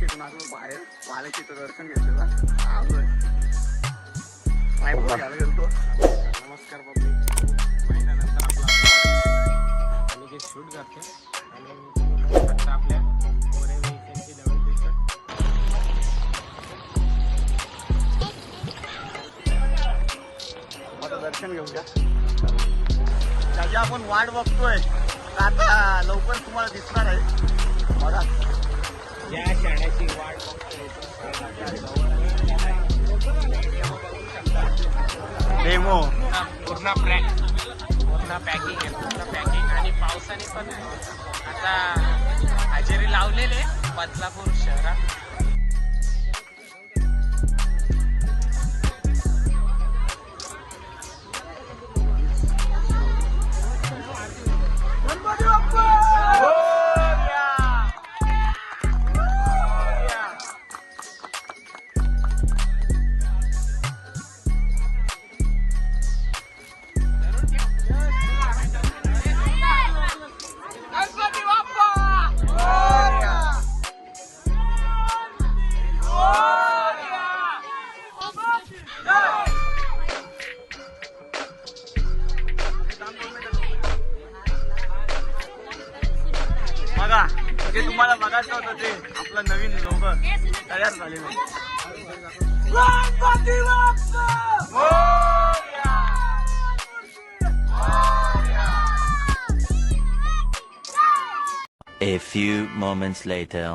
चौकीतून आलो बाहेर महालक्ष्मीचं दर्शन घेतलेलं आलोय. घ्यायला गेलतो. नमस्कार पब्लिक. महिन्यानंतर आपला आणि जे शूट करते आणि फक्त आपल्या मोरे त्यांची डबल पिक्चर माझं दर्शन घेऊन घ्या. त्याची आपण वाट बघतोय आता लवकर तुम्हाला दिसणार आहे. बघा या शाळेची वाट डेमो पूर्ण पॅकिंग आहे. पूर्ण पॅकिंग आणि पावसाने पण आता हजेरी लावलेले बदलापूर शहरात. बघा जे तुम्हाला बघायचं होतं ते आपलं नवीन लोग तयार झालेलं आहे. A few moments later.